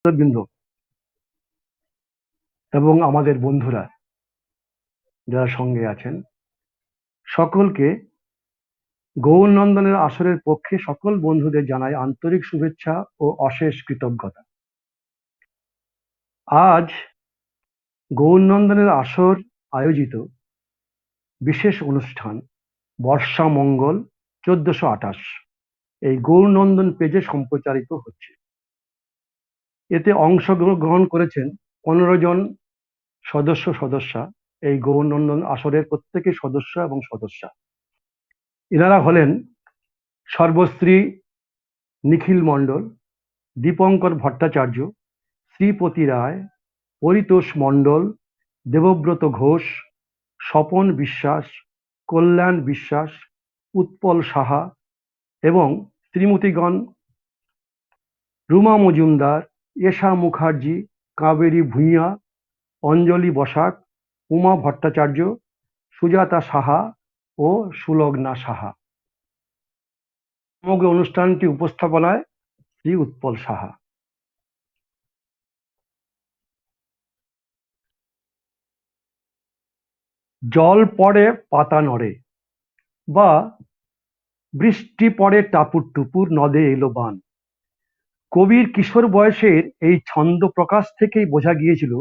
বৃন্দ এবং আমাদের বন্ধুরা যারা সঙ্গে আছেন সকলকে গৌরনন্দনের আসরের পক্ষে সকল বন্ধুদের জানাই আন্তরিক শুভেচ্ছা ও অশেষ কৃতজ্ঞতা। আজ গৌরনন্দনের আসর আয়োজিত বিশেষ অনুষ্ঠান বর্ষা মঙ্গল 1428 এই গৌরনন্দন পেজে সম্প্রচারিত হচ্ছে। এতে অংশগ্রহণ করেছেন 15 জন সদস্যা এই গৌরনন্দন আসরের প্রত্যেকেই সদস্য এবং সদস্যা। এনারা হলেন সর্বশ্রী নিখিল মণ্ডল, দীপঙ্কর ভট্টাচার্য, শ্রীপতি রায়, পরিতোষ মণ্ডল, দেবব্রত ঘোষ, স্বপন বিশ্বাস, কল্যাণ বিশ্বাস, উৎপল সাহা এবং শ্রীমতীগণ রুমা মজুমদার, এশা মুখার্জি, কাবেরী ভূঁইয়া, অঞ্জলি বসাক, উমা ভট্টাচার্য, সুজাতা সাহা ও সুলগ্না সাহা। সমগ্র অনুষ্ঠানটি উপস্থাপনায় শ্রী উৎপল সাহা। জল পড়ে পাতা নড়ে বা বৃষ্টি পড়ে টাপুর টুপুর নদে এলো বান। কবির কিশোর বয়সের এই ছন্দ প্রকাশ থেকেই বোঝা গিয়েছিল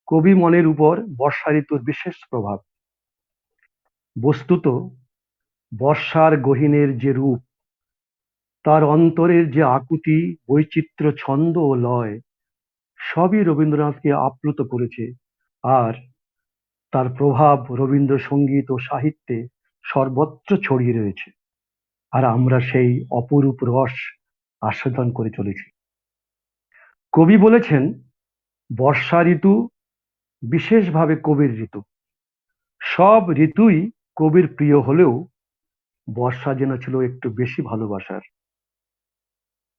কবি মনের উপর বর্ষা ঋতুর বিশেষ প্রভাব। বস্তুত বর্ষার গহীনের যে রূপ, তার অন্তরের যে আকুতি, বৈচিত্র্য, ছন্দ ও লয়, সবই রবীন্দ্রনাথকে আপ্লুত করেছে, আর তার প্রভাব রবীন্দ্রসঙ্গীত ও সাহিত্যে সর্বত্র ছড়িয়ে রয়েছে। আর আমরা সেই অপরূপ রস আস্বাদন করে চলেছি। কবি বলেছেন, বর্ষা ঋতু বিশেষভাবে কবির ঋতু। সব ঋতুই কবির প্রিয় হলেও বর্ষা যেন ছিল একটু বেশি ভালোবাসার।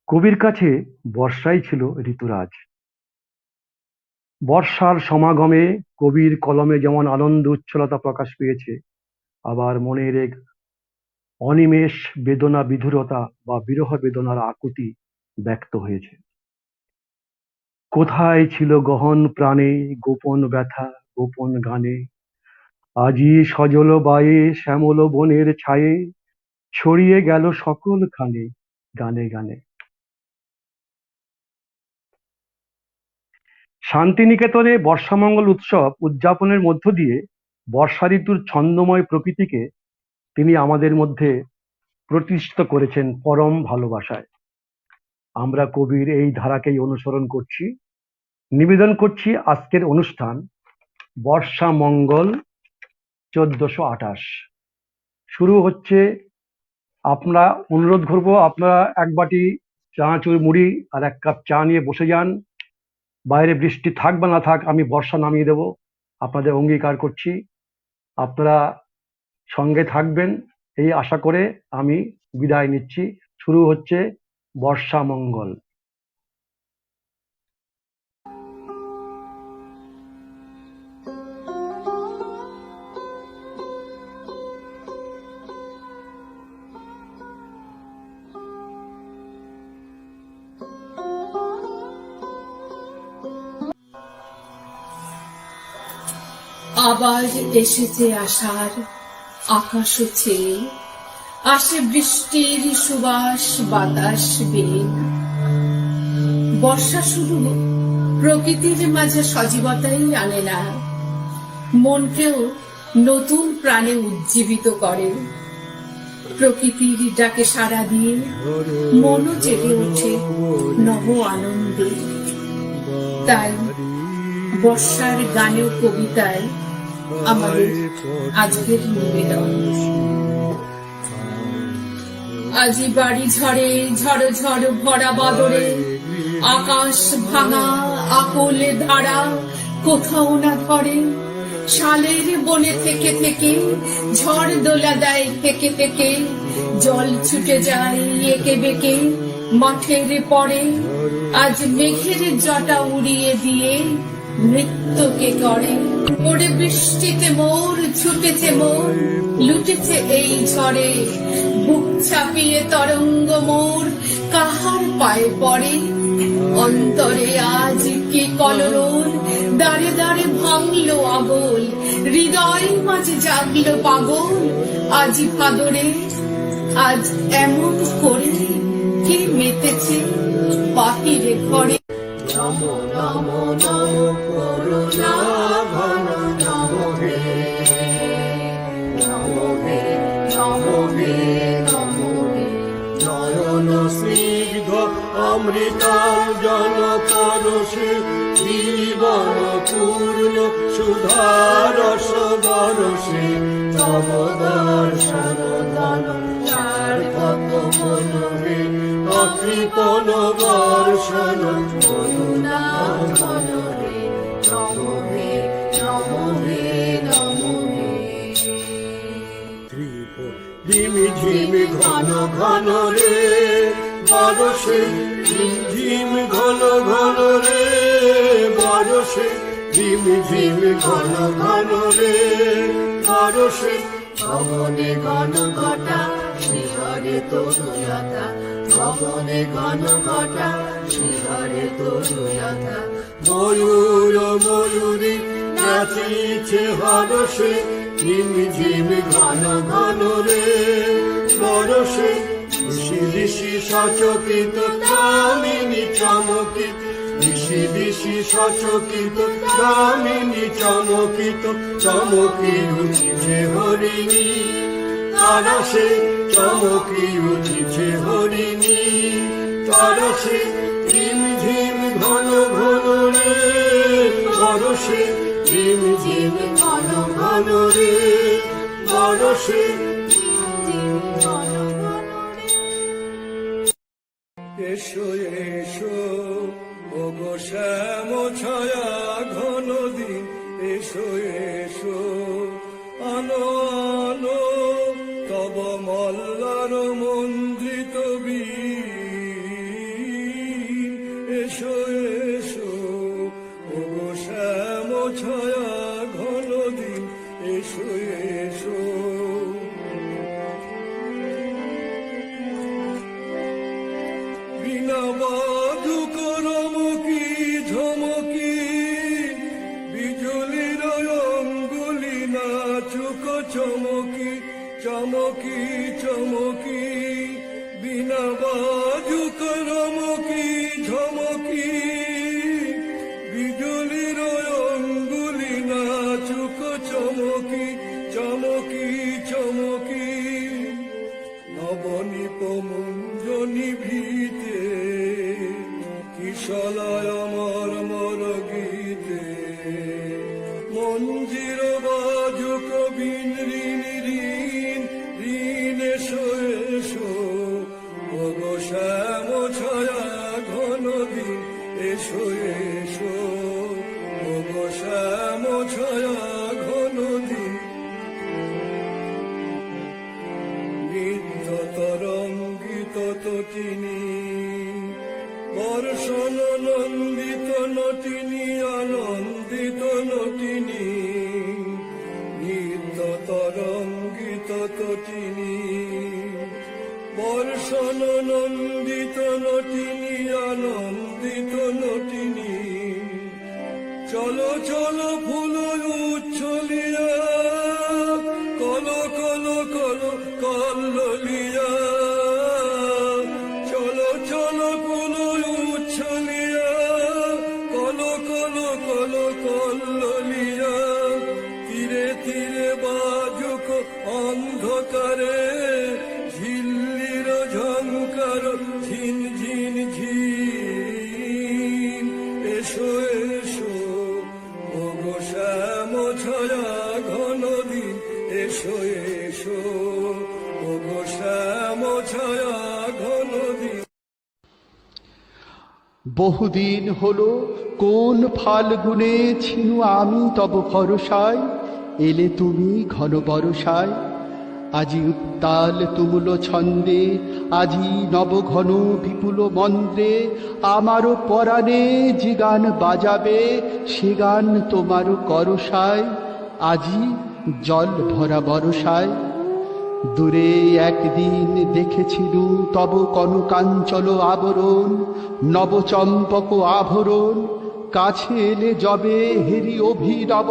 কবির কাছে বর্ষাই ছিল ঋতুরাজ। বর্ষার সমাগমে কবির কলমে যেমন আনন্দ উচ্ছলতা প্রকাশ পেয়েছে, আবার মনের এক অনিমেষ বেদনা বিধুরতা বা বিরহ বেদনার আকুতি ব্যক্ত হয়েছে। কোথায় ছিল গহন প্রাণে গোপন ব্যথা গোপন গানে, আজি সজল বায়ে শ্যামল বনের ছায়ে ছড়িয়ে গেল সকল খানে গানে গানে। শান্তিনিকেতনে বর্ষামঙ্গল উৎসব উদযাপনের মধ্য দিয়ে বর্ষা ঋতুর ছন্দময় প্রকৃতিকে তিনি আমাদের মধ্যে প্রতিষ্ঠিত করেছেন পরম ভালোবাসায়। আমরা কবির এই ধারাকেই অনুসরণ করছি। নিবেদন করছি আজকের অনুষ্ঠান বর্ষা মঙ্গল 1428। শুরু হচ্ছে। আপনারা অনুরোধ করবো, আপনারা এক বাটি চানাচুর মুড়ি আর এক কাপ চা নিয়ে বসে যান। বাইরে বৃষ্টি থাক বা না থাক, আমি বর্ষা নামিয়ে দেব, আপনাদের অঙ্গীকার করছি। আপনারা সঙ্গে থাকবেন এই আশা করে আমি বিদায় নিচ্ছি। শুরু হচ্ছে বর্ষা মঙ্গল। আবার এসেছে আষাঢ়, আকাশ চেয়ে আসে বৃষ্টির সুবাস বাতাস বেয়ে। বর্ষা শুরু প্রকৃতির মাঝে সজীবতাই আনে না, মনকেও নতুন প্রাণে উজ্জীবিত করে। প্রকৃতির ডাকে সাড়া দিয়ে মনও জেগে ওঠে নব আনন্দে। তাই বর্ষার গানে ও কবিতায় আমাদের আজকের নিবেদন। আজি বাড়ি ঝড়ে ঝড় ঝড় ভরা বাদরে, আকাশ ভাঙা আকুলে ধারা কোথাও না ধরে। শালের বনে থেকে থেকে ঝড় দোলা দেয় থেকে থেকে, জল ছুটে যায় একে বেঁকে মাঠের পরে। আজ মেঘের জটা উড়িয়ে দিয়ে নৃত্যকে করে। ওরে বৃষ্টিতে মোর ছুটেছে মোর, লুটেছে এই ঝড়ে। বুক ছাপিয়ে তরঙ্গ মোর কাহার পায়ে পড়ে। অন্তরে আজ কে কলরোল, দাঁড়ে দাঁড়ে ভাঙলো আগল, হৃদয় মাঝে জাগলো পাগল। আজি ভাদরে আজ এমন করে কে মেতেছে বাহিরে ঘরে। নমো নমো নমো করুণা ঘন নমো হে, নমো হে, নমো হে, নমো হে। নয়ন স্নিগ্ধ অমৃতাল জন পরশে, জীবন পূর্ণ সুধারস বরসে। তব দর্শন ধন সার্থক মনোহে, অকৃপণ বর্ষণ করুণা ঘন হে। নমো হে, নমো হে, নমো হে। ঝিমি ঝিমি ঘন ঘন রে বরষে, ঝিম ঘন ঘন রে বরষে, ঝিমি ঝিমি ঘন ঘন রে বরষে। গগনে ঘন ঘটা শিহরে তরুলতা, গগনে ঘন ঘটা শিহরে তরুলতা। ময়ূর ময়ূরী নাচিছে হরষে, ঝিমি ঝিমি ঘন ঘন রে বরষে। ঋষি ঋষি সচকিত কামিনী চমকিত, ঋষি ঋষি সচকিত কামিনী চমকিত। চমকি উঠিছে হরিণী তারাসে, চমকি উঠিছে হরিণী তারাসে। ঝিম ঝিম ঘন ঘন রে বরষে, ঝিম ঝিম ঘন ঘন রে বরষে। এসো এসো ওগো শ্যাম ছায়া ঘন দিন, এসো এসো আনো আনো তব মল্লার মন্দ্রিত বীণ। এসো এসো ওগো শ্যাম ছায়া ঘন দিন, এসো এসো। বিনা বাজুক রমকি ঝমকি, বিজুলির অঙ্গুলি নাচুক চমকি চমকি চমকি। বিনা বাজুক রমকি ঝমকি, বিজুলির অঙ্গুলি নাচুক চমকি চমকি চমকি। নবনীপ মুঞ্জনি ভীতে, কিশলয় মর মর গীতে। মঞ্জির বাজুক বিন ঋণ ঋণ ঋণ। এসো এসো ওগো শ্যাম ছায়া ঘন দিন, এসো এসো ওগো শ্যাম ছায়া ঘন দিন। নিত্য তরঙ্গিত তটিনী, বর্ষণ নন্দিত নটিনী, আনন্দিত নটিনী। নিত্য তরঙ্গিত তটিনী, বর্ষণ নন্দিত নটিনী, আনন্দিত নটিনী। চলো চলো ফুল উচ্ছলিয়া, কল কল কল কল্লিয়া। চলো চলো ফুল উচ্ছলিয়া, কল কল কল কল্লিয়া। তীরে তীরে বাজুক অন্ধকারে, ঝিল্লির ঝঙ্কার ঝিন ঝিন ঝিন। এসো এসো ওগো শ্যাম ছায়া ঘন দিন, এসো এসো ওগো শ্যাম ছায়া ঘন দিন। বহুদিন হলো কোন ফাল্গুনে ছিনু আমি তব ভরসায়, এলে তুমি ঘন বরসায়। আজি উত্তাল তুমুল ছন্দে, আজি নবঘন বিপুল মন্দ্রে। আমারও পরাণে যে গান বাজাবে, সে গান তোমারও করসায়। আজি জল ভরা বরসায়। দূরে একদিন দেখেছিলু তব কনকাঞ্চল আবরণ, নবচম্পক আভরণ, কাছে এলে যবে হেরি অভিনব,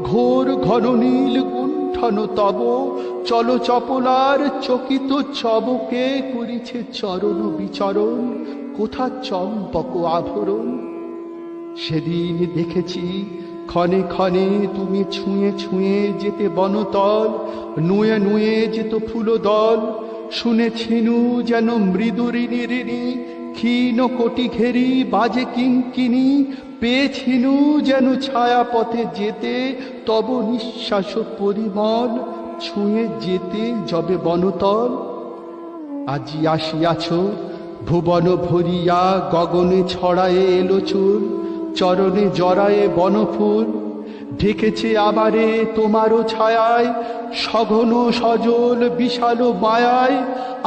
ঘোর ঘন নীল গুণ্ঠন তব, চল চপলার চকিত চবকে করিছে চরণ বিচরণ, কোথা চম্পক আভরণ। সেদিন দেখেছি ক্ষণে ক্ষণে তুমি ছুঁয়ে ছুঁয়ে যেতে বনতল, নুয়ে নুয়ে যেত ফুলদল, শুনেছিনু যেন মৃদুরিণী ঋণী, ক্ষীণ কোটি ঘেরি বাজে কিঙ্কিনি, পেয়েছিনু যেন ছায়াপথে যেতে তব নিঃশ্বাস পরিমল, ছুঁয়ে যেতে যবে বনতল। আজি আসিয়াছ ভুবন ভরিয়া, গগনে ছড়ায়ে এলো চুল, চরণে জড়ায়ে বনফুল, ঢেকেছে আবারে তোমারও ছায়ায়, সঘন সজল বিশাল মায়ায়,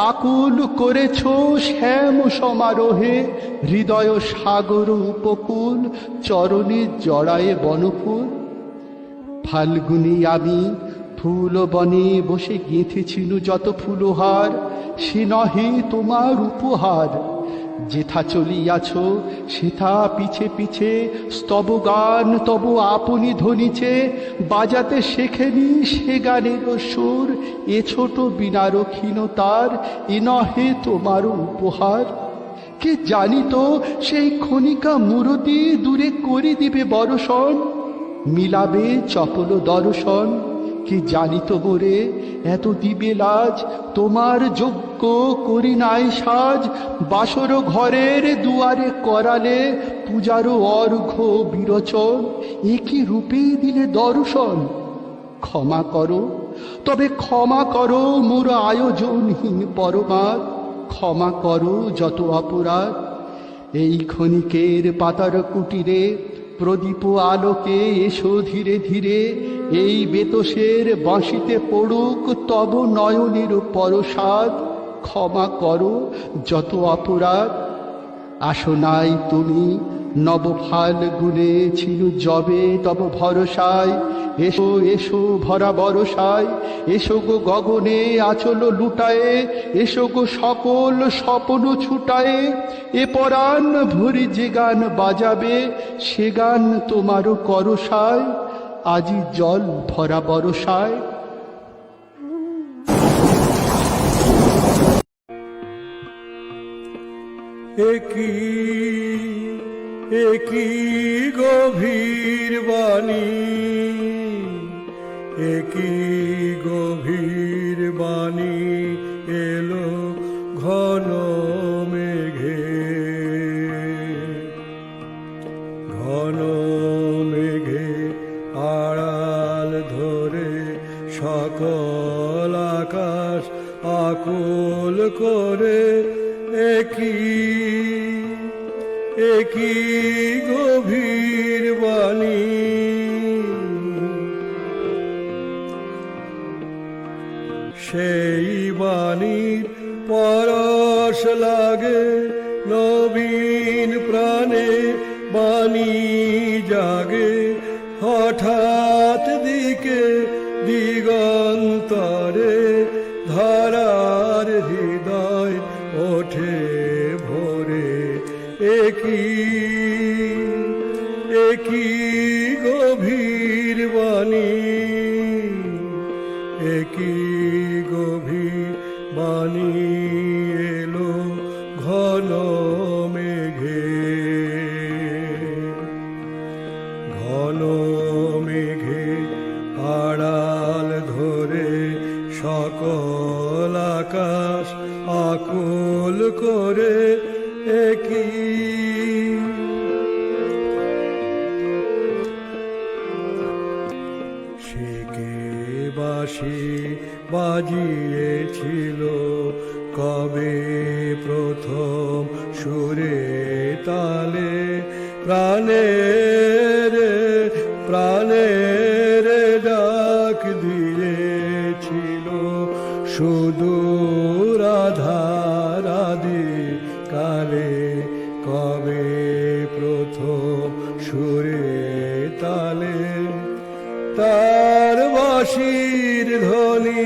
আকুল করেছ শ্যাম সমারোহে, হৃদয় সাগর উপকূল, চরণে জড়ায়ে বনফুল। ফাল্গুনি আমি ফুল বনে বসে গেঁথেছিনু যত ফুলহার, সে নহে তোমার উপহার। যেথা চলিয়াছ সেথা পিছে পিছে, স্তব গান তব আপনি ধ্বনিছে, বাজাতে শেখেনি সে গানের সুর, এ ছোট বিনার ক্ষীণতার, এ নহে তোমার উপহার। কে জানিত সেই ক্ষণিকা মূরতি দূরে করি দিবে বরষণ, মিলাবে চপল দর্শন। কি জানিত মোরে এত দিবে লাজ, তোমার যোগ্য করি নাই সাজ, বাসর ঘরের দুয়ারে করালে পূজার অর্ঘ্য বিরোচন, একই রূপে দিলে দর্শন। ক্ষমা করো তবে ক্ষমা করো মোর আয়োজনহীন পরমাদ, ক্ষমা করো যত অপরাধ। এই ক্ষণিকের পাতার কুটিরে প্রদীপ আলোকে এসো ধীরে ধীরে, এই বেতসের বাঁশিতে পড়ুক তব নয়নের পরশাদ, ক্ষমা করো যত অপরাধ। আসো নাই তুমি নব ফাল্গুনে ছিল যবে তব ভরসায়, এসো এসো ভরা বরসায়, এসো গো গগনে আচল লুটায়ে, এসো গো সকল স্বপ্ন ছুটায়ে, এ পরাণ ভরি যে গান বাজাবে সে গান তোমারও করসায়, আজি জল ভরা বরসায়। একই গভীর বাণী, একই গভীর বাণী এলো ঘন মেঘে, ঘন মেঘে আড়াল ধরে সকল আকাশ আকুল করে, একই গভীর বাণী। সেই বাণীর পরশ লাগে নবীন প্রাণে, বাণী জাগে হঠাৎ দিকে দিগন্তরে, ধারার হৃদয় ওঠে ভোরে, একই গভীর বাণী, একই গভীর বাণী এলো ঘন মেঘে, ঘন মেঘে আড়াল ধরে সকল আকাশ আকুল করে, সেকে বাঁশি বাজিয়েছিল কবে প্রথম সুরে তালে, প্রাণের প্রাণের ডাক দিয়েছিল সুদূর আধার আদি কালে, কবে প্রথম সুরে তালে, তার বাঁশির ধ্বনি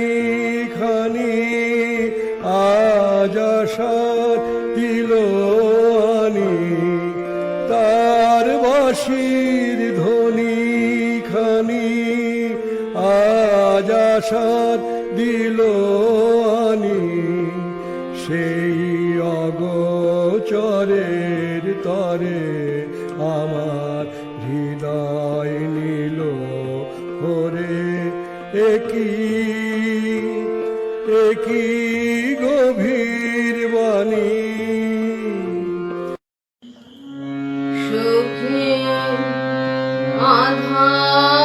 তার বাঁশির ধ্বনি খানি আজ আশার দিল আনি, সেই অগোচরের তরে আমার হৃদয় নীল ওরে, একই গভীর বাণী। সুখে আধারে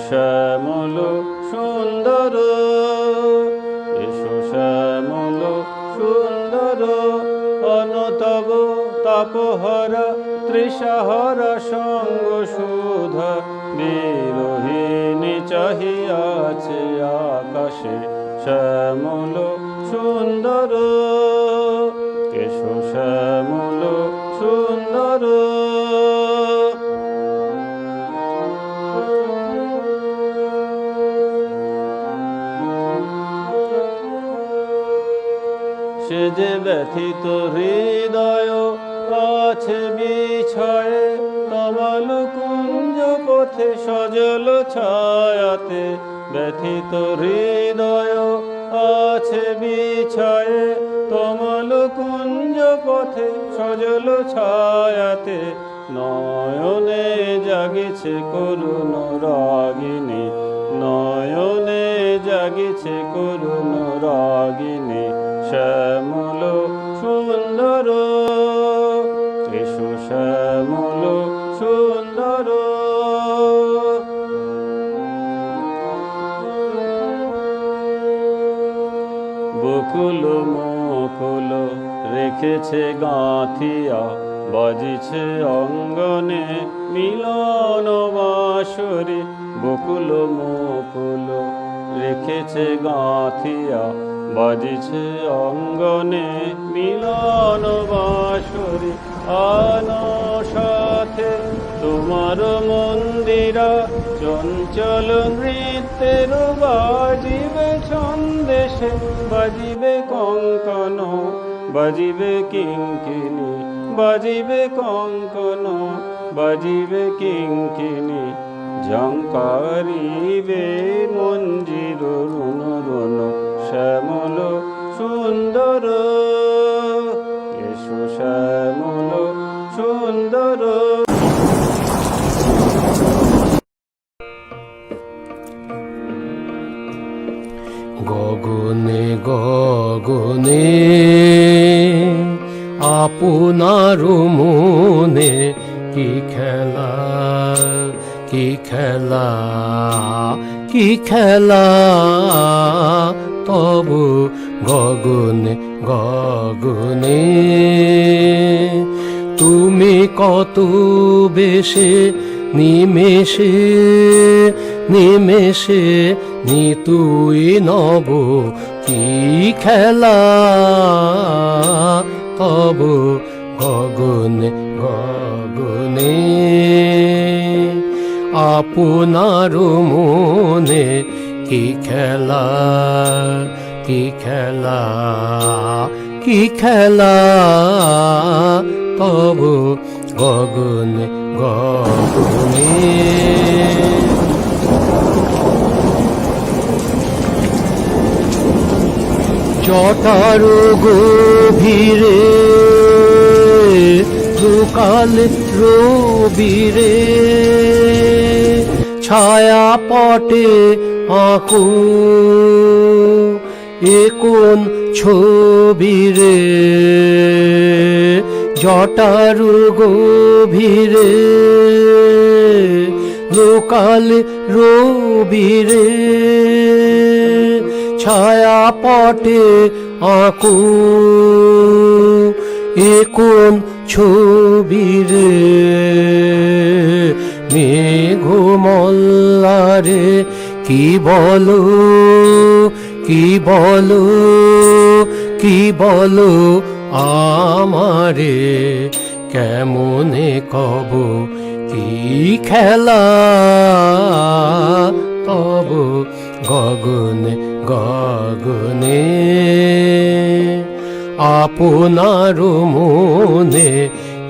শ্যামল সুন্দর, এসো শ্যামল সুন্দর, অনতব তাপহরা তৃষাহরা সঙ্গ সুধা বিরোহিণী চাহিয়াছে আকাশে শ্যামল সুন্দর, এসো শ্যামল সুন্দর। সে যে ব্যথিত হৃদয় আছে বিছয়ে, তমাল কুঞ্জ পথে সজল ছায়াতে, ব্যথিত হৃদয় আছে বিছয়ে, তমাল কুঞ্জ পথে সজল ছায়াতে, নয়নে জাগিছে করুণ রাগিনী, নয়নে জাগিছে করুণ রাগিনী, শ্যামল সুন্দর, এসো শ্যামল সুন্দর। বকুল মুকুল রেখেছে গাঁথিয়া, বাজিছে অঙ্গনে মিলন বাঁশরি, বকুল মুকুল রেখেছে গাঁথিয়া, বাজিছে অঙ্গনে মিলন বাঁশরি, আনো সাথে তোমার মন্দিরা, চঞ্চল নৃত্যের বাজিবে ছন্দেশে, বাজিবে কঙ্কন, বাজিবে কিঙ্কিণী, বাজিবে কঙ্কন, বাজিবে কিঙ্কিণী, ঝঙ্কারিবে মঞ্জির রুন রুন, শ্যামল সুন্দর, এসো শ্যামল সুন্দর। গগনে গগনে আপনার মনে কি খেলা, কি খেলা, কি খেলা, তবু গগনে গগনে তুমি কত বেশে নিমেষে নিমেষে নিতুই নব কি খেলা, তব গগনে গগনে আপনার মনে কি খেলা, কি খেলা, কি খেলা, তব গগনে গগনে। জটার গভীরে দুকাল রবিরে, ছায়া পটে আঁকো এ কোন ছবিরে, জটার গভীরে লোকাল রবিরে, ছায়া পটে আঁকো এ কোন ছবিরে, মেঘ মল্লারে কি বলো, কি বলো, কি বলো আমারে, কেমনে কব কি খেলা, তব গগনে গগনে আপনার মনে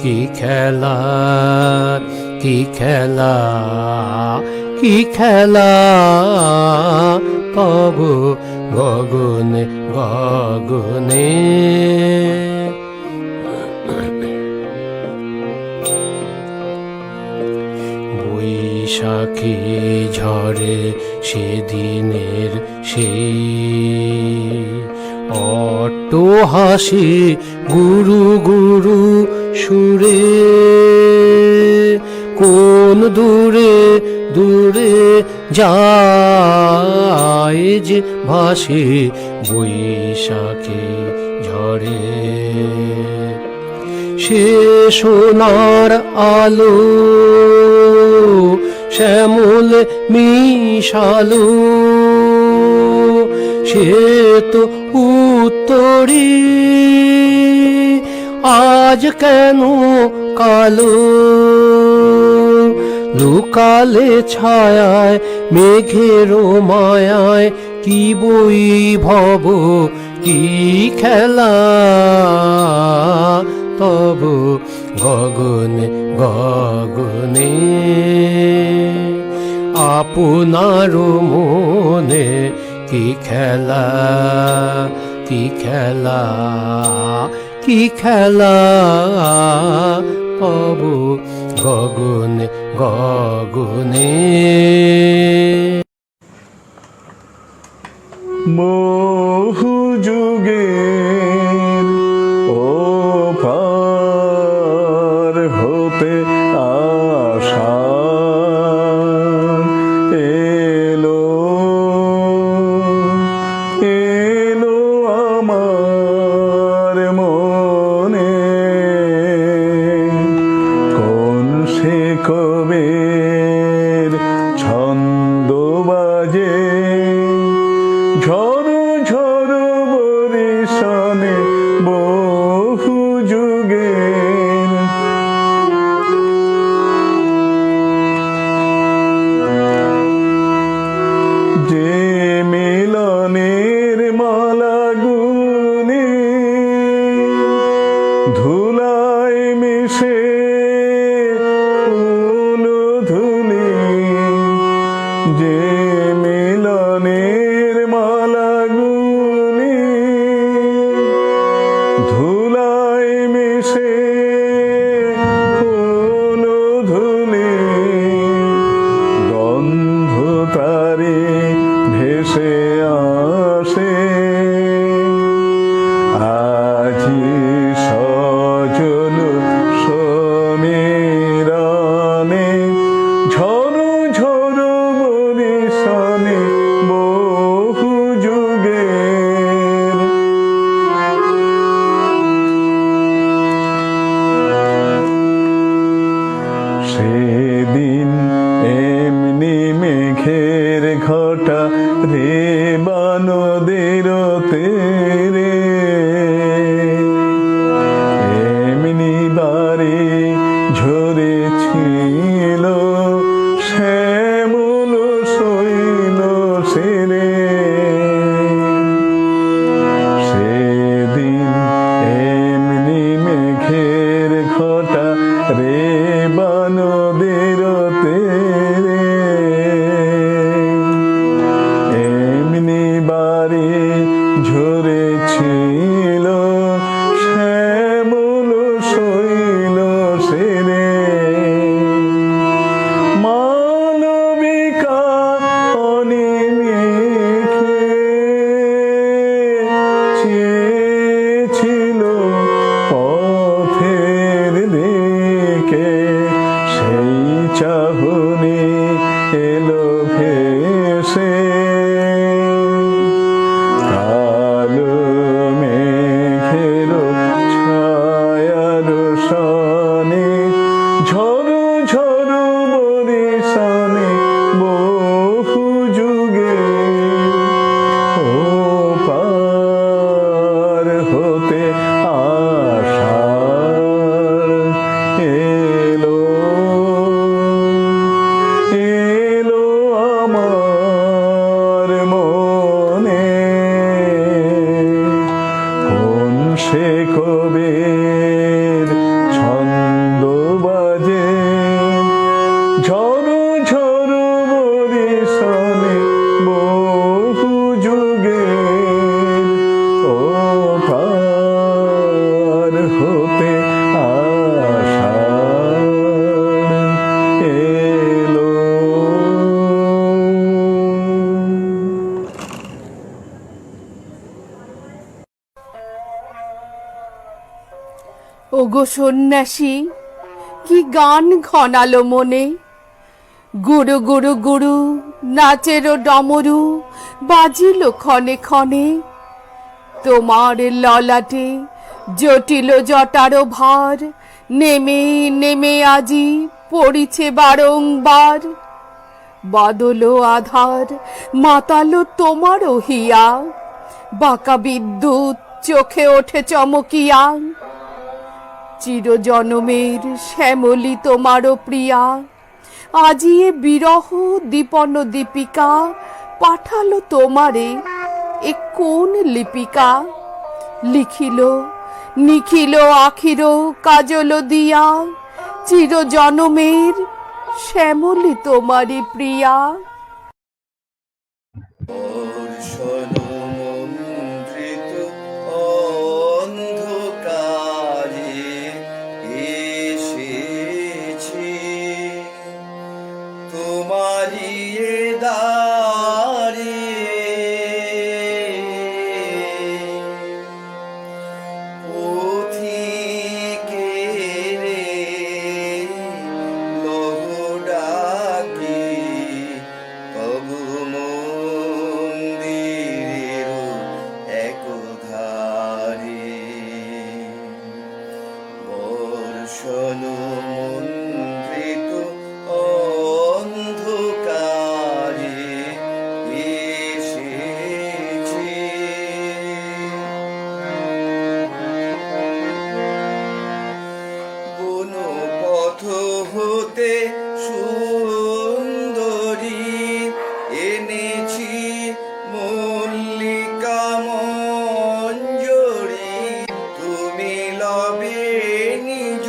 কি খেলা, কি খেলা, কি খেলা, তব গগনে গগনে। বৈশাখী ঝড়ে সেদিনের সেই অট্ট হাসি গুরু গুরু সুরে, কোন দূরে দূরে যায় যে ভাসে বৈশাখে ঝড়ে। সে সোনার আলো শ্যামল মিশালো, সে তো উত্তরে আজ কেন কালো। লুকালে ছায়ায় মেঘের মায়ায় কি বৈভব কি খেলা, তব গগনে গগনে আপনার মনে কি খেলা, কি খেলা, কি খেলা, তব গগনে গগনে। বহু যুগের ওপার হতে আশা এলো, এলো আমার মনে। কোন সে কবির ছন্দ বাজে ঝড়ো ঝড়ো বরিশানে বহু যুগের। যে মিলনের মালা গুনে ধুলায় মিশে ফুল ধুলি, যে মিলনের মালা গুনে ধুলায় মিশে ফুল ধুলি, গন্ধ তারে ভেসে আসে আজি সজল সমীরণে ঝড়ো ঝড়ো বরিশানে বহু যুগের। সেদিন এমনি মেঘের ঘটা রে বানদের তেরে, এমনি বারে ঝরেছিল শ্যামল শৈল সেরে। সেদিন এমনি মেঘের ঘটা রে বানদের তেরে, এমনি বারে ঝরেছিল শ্যামল শৈল সেরে। মালবিকা অনিমেষে চেয়েছিল পথের দিকে, সেই চাহনি এলো ভেসে কালো মেঘের ছায়ার সনে ঝড়ো ঝড়ো বরিশানে বহু যুগে ওপার হতে আষাঢ় এলো, এলো আমার মনে। কোন সে কবির ছন্দ বাজে ঝড়ো ঝড়ো বরিশানে বহু যুগের ওপার হতে আষাঢ় এলো। ওগো সন্ন্যাসী, কি গান ঘনালো মনে, গুরু গুরু গুরু নাচেরও ডমরু বাজিল ক্ষণে ক্ষণে, তোমার ললাটে জটিল জটারো ভার নেমে নেমে আজি পড়িছে বারংবার। বাদল আধার মাতালো তোমারও হিয়া, বাঁকা বিদ্যুৎ চোখে ওঠে চমকিয়া। চিরজনমের শ্যামলী তোমারও প্রিয়া, আজিয়ে বিরহ দীপন দীপিকা পাঠালো তোমারে এ কোন লিপিকা। লিখিল নিখিল আখির কাজল দিয়া, চিরজনমের শ্যামলী তোমারই প্রিয়া। মন্ত্রিত অন্ধকারে এসেছি তোমারি দাঁড়ে, পথিকের লহ ডাকি তবু মন্দিরের একধারে। বর্ষণ মন্ত্রিত অন্ধকারে এসেছি বন পথ হতে সুন্দরী এনেছি মল্লিকা মঞ্জরি। তুমি লবে নিজ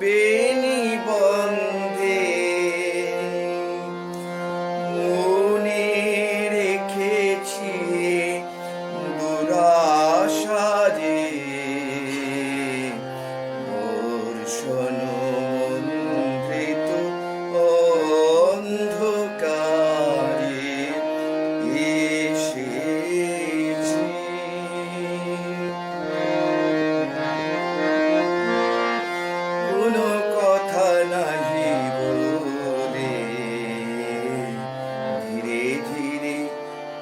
বেনি বন্ধে, মনে রেখেছি দুরাশারে। বর্ষণ মন্ত্রিত অন্ধকারে এসেছি। কোনো কথা নাহি বলে ধীরে ধীরে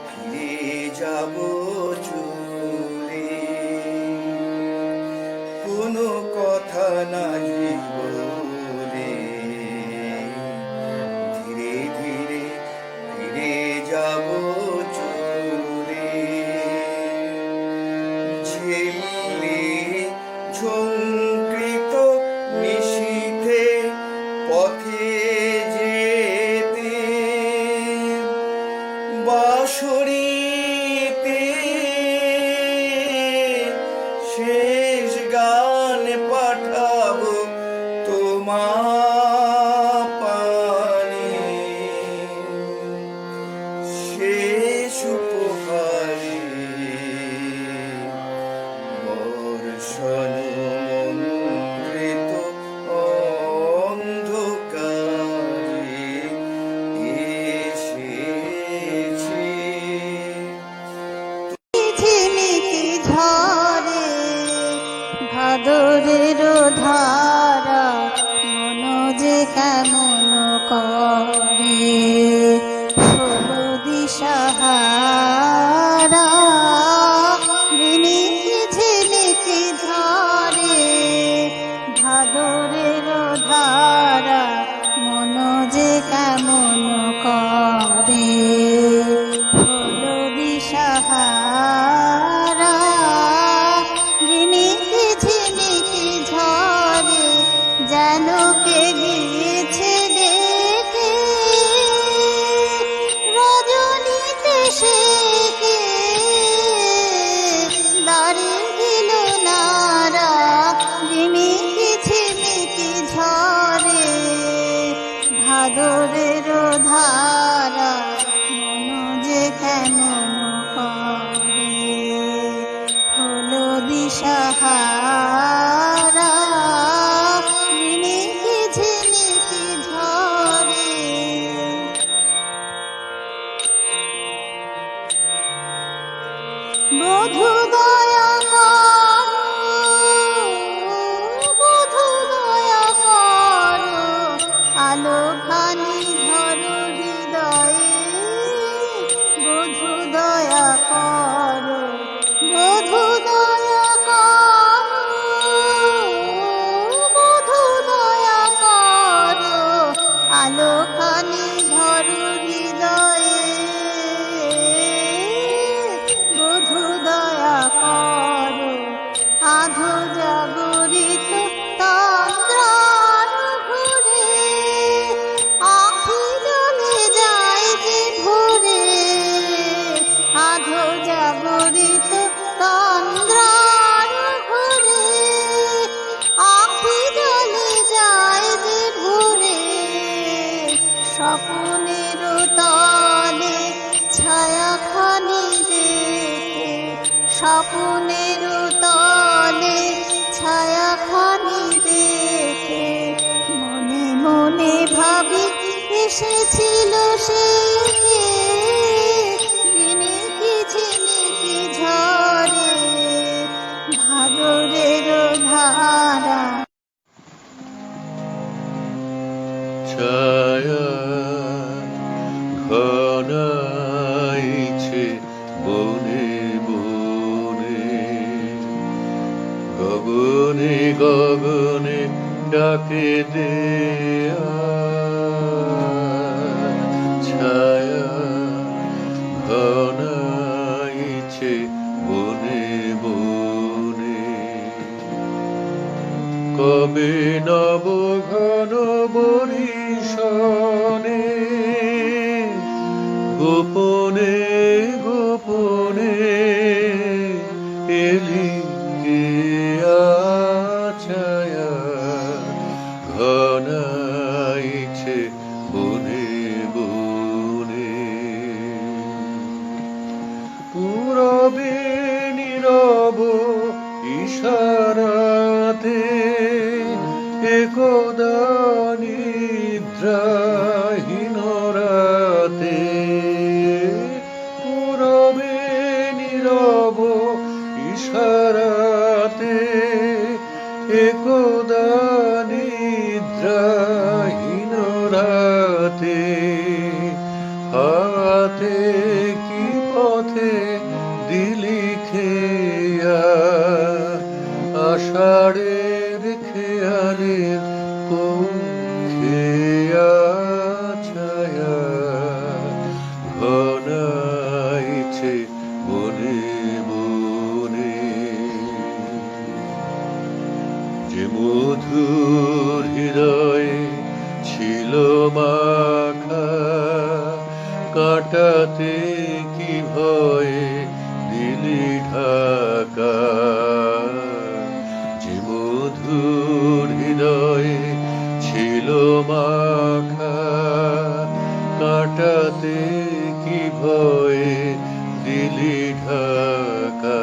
ফিরে যাব চলে। কোনো কথা নাহি বলে ধীরে ধীরে ফিরে যাব চলে। ঝিল্লি ঝঙ্কৃত নিশীথে পথে যেতে, বাঁশরীতে শেষ গান পাঠাবো তোমার পানে, শেষ উপহারে। বর্ষণ মন্ত্রিত অন্ধকারে এসেছি। ঝিমিকি ঝরে ভাদরের ধারা, মন যে কেমন করে ষোলো দিশাহারা। ঝিমিকি ঝিমিকি ঝরে ভাদরের ধারা, মন যে কেমন করে ষোলো দিশাহারা। ঝিমিকি ঝিমিকি ঝরে যেন কে গিয়েছে দেখে, স্বপ্নের তলে ছায়াখানি দেখে, স্বপ্নের তলে ছায়াখানি দেখে, মনে মনে ভাবি এসেছিল সে কে, ঝিনিকি ঝিনিকি ঝরে ভাদরের ধারা। ছায়া ঘনাইছে বনে বনে, গগনে গগনে ডাকে দেয়া। ছায়া ঘনাইছে বনে বনে, কবে নব ঘন বরিশনে, গোপনে গোপনে এলি কে ছায়া ঘনাইছে বনে বনে। পূরবে নীরব ইশারাতে একদা নিদ্রাহীন রাতে, পূরবে নীরব ইশারাতে একদা নিদ্রাহীন রাতে, হাতে কি পথে দিলি খেয়া, আষাঢ়ের খেয়ালের খেয়া। ছায়া ঘনাইছে বনে বনে, যে মধুর হৃদয়ে ছিল মাখা, কাটাতে কি ভয়ে দিলি ঢাকা। যে মধুর হৃদয়ে ছিল মাখা, কাটাতে কি ভয়ে দিলি ঢাকা।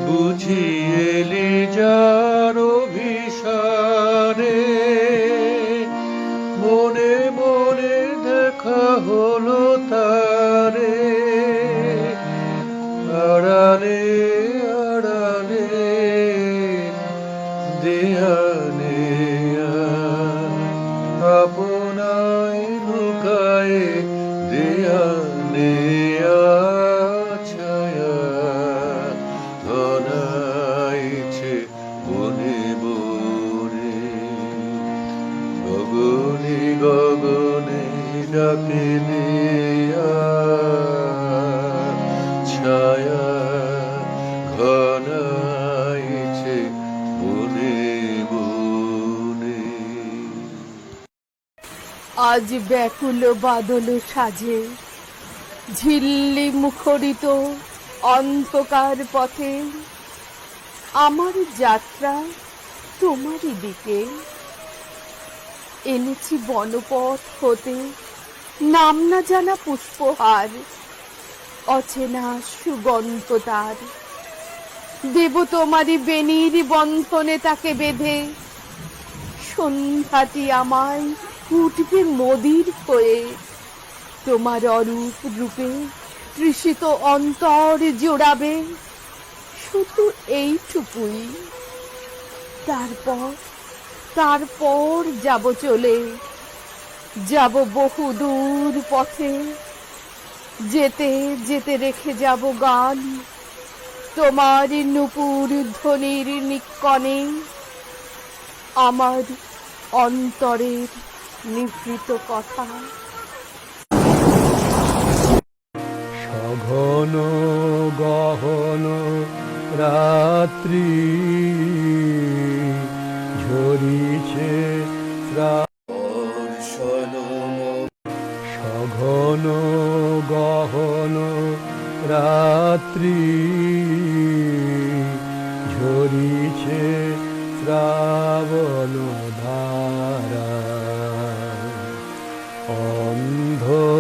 বুঝিয়েলি যার অভিসারে, মনে মনে দেখা হলো তারে, আড়ালে আড়ালে দেয়ালে আপনায় লুকায়ে দেয়ালে। ছায়া ঘনাইছে বনে বনে, গগনে গগনে ডাকে দেয়া। ছায়া ঘনাইছে বনে বনে। আজ ব্যাকুল বাদল সাজে, ঝিল্লি মুখরিত অন্ধকার পথে, আমার যাত্রা তোমারই দিকে। এনেছি বনপথ হতে নাম না জানা পুষ্পহার, অচেনা সুগন্ধ তার। দেব তোমারই বেনির বন্ধনে তাকে বেঁধে, সন্ধ্যাটি আমায় উঠবে মোদির হয়ে। তোমার অরূপ রূপে তৃষিত অন্তর জোড়াবে, শুধু এইটুকুই। তারপর যাব চলে, যাব বহু দূর পথে, যেতে যেতে রেখে যাব গান তোমার নূপুর ধ্বনির নিক্কণে, আমার অন্তরের নিভৃত কথা। সঘন গহন রাত্রি ঝরিছে সঘন গহন রাত্রি ঝরিছে শ্রাবণ ধারা।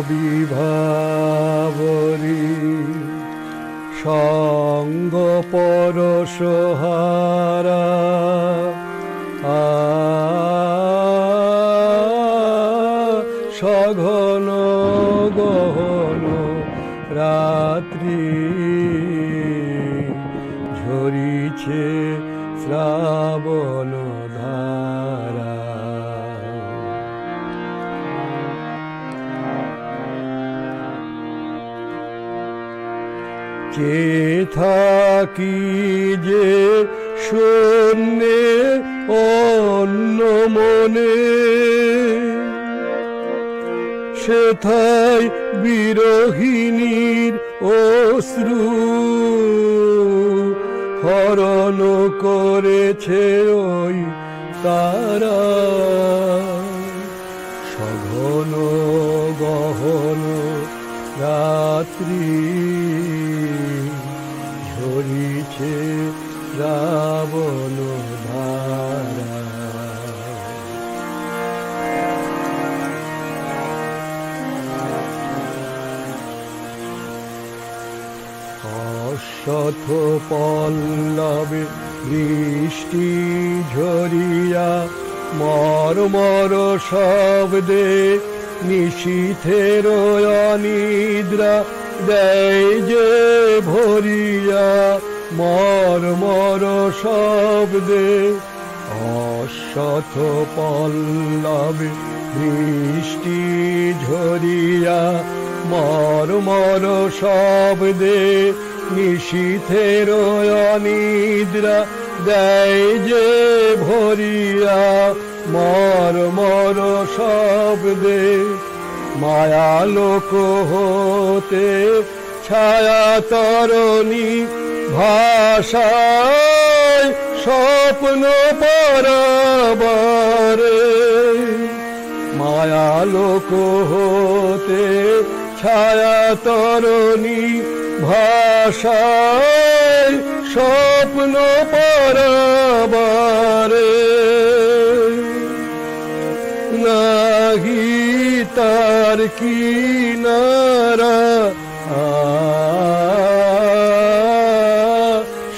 বিভাবরী সঙ্গ পরশহারা সঘন গহন রাত্রি ঝরিছে শ্রাবণ ধারা। কে থাকি যে শূন্যে অন্য মনে সেথায় বিরহিণীর অশ্রু হরণ করেছে ওই তারা সঘন গহন রাত্রি ঝরিছে শ্রাবণ ধারা। অশ্বথ পল্লবে বৃষ্টি ঝরিয়া মর্মর শব্দে নিশীথের অনিদ্রা দেয় যে ভরিয়া মর্মর শব্দে। অশ্বথ পল্লবে বৃষ্টি ঝরিয়া মর্মর শব্দে নিশীথের অনিদ্রা দেয় যে ভরিয়া মর্মর শব্দে। মায়ালোক হতে ছায়া তরণী ভাষায় স্বপ্ন পরাবারে। মায়ালোক হতে ছায়া তরণী ভাষায় স্বপ্ন পরাবারে। নাহি তার কিনারা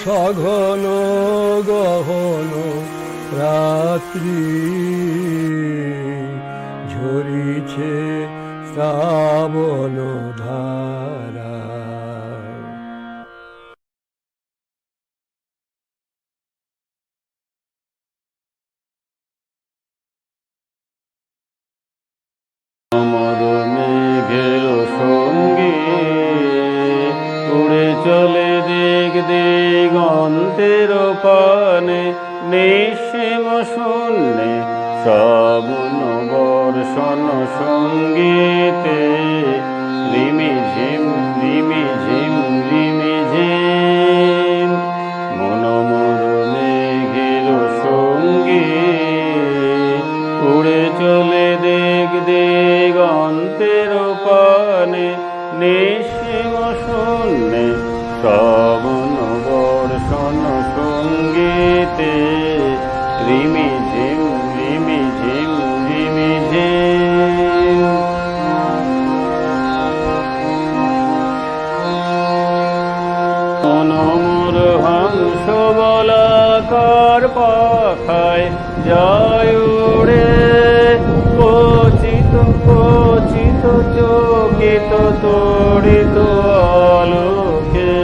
সঘন গহন রাত্রি ঝরিছে শ্রাবণ ধারা। মেঘের সঙ্গে উড়ে চলে দিক দিগন্তের পানে নিঃসীম শূন্যে শ্রাবণ বর্ষণ সঙ্গীতে রিমি ঝিম রিমি ঝিম রিমি ঝিম মনোমর মেঘের সঙ্গে উড়ে চলে দিক দিগন্তের পানে নিঃসীম শূন্যে শ্রাবণ বর্ষণ সঙ্গীতে রিমি ঝিম রিমি ঝিম রিমি ঝিম। মনোমর হংস বলাকার পাখায় যায় উড়ে কচিত কচিত চকিত তড়িত আলোকে।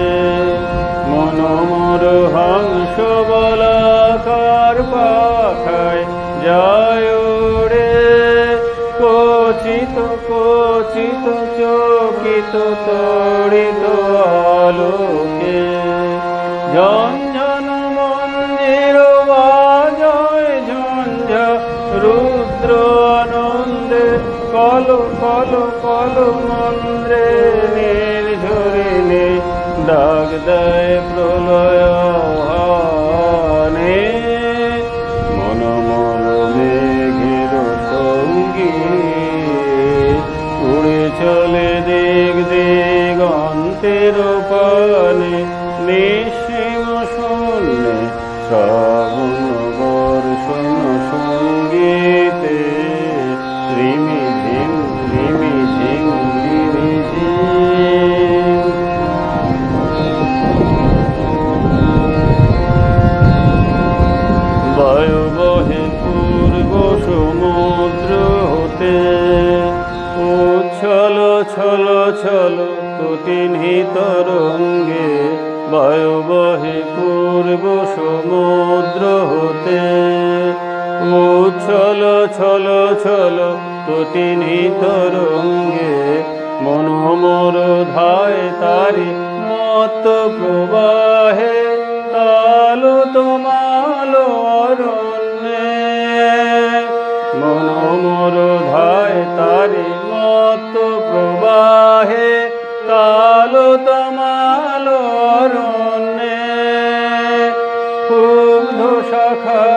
মনোমর হংস বলাকার পাখায় যায় উড়ে কচিত কচিত চকিত তড়িত আলোকে। ঝঞ্ঝন মন্দির বাজয় ঝঞ্ঝা রুদ্র আনন্দে কল কল কল মন্দ্রে নির্ঝরিণী ডাক দেয় প্রলয় আহ্বানে। মনোমল মেঘের সঙ্গী উড়ে চলে দিক দিগন্তের পানে নিঃসীম শূন্যে শ্রাবণ বর্ষণ সঙ্গীতে রিমি ঝিম রিমি ঝিম তটিনী তরঙ্গে বায়ু বহে পূর্ব সমুদ্র হতে। উচ্ছল ছল ছল তটিনী তরঙ্গে মন মোর ধায় তারি মত প্রবাহে তালো তোমালো অরণ্যে। মন মোর ধায় তারি মত প্রবাহে তালো তোমালো অরণ্যে। ক্ষুব্ধ শাখার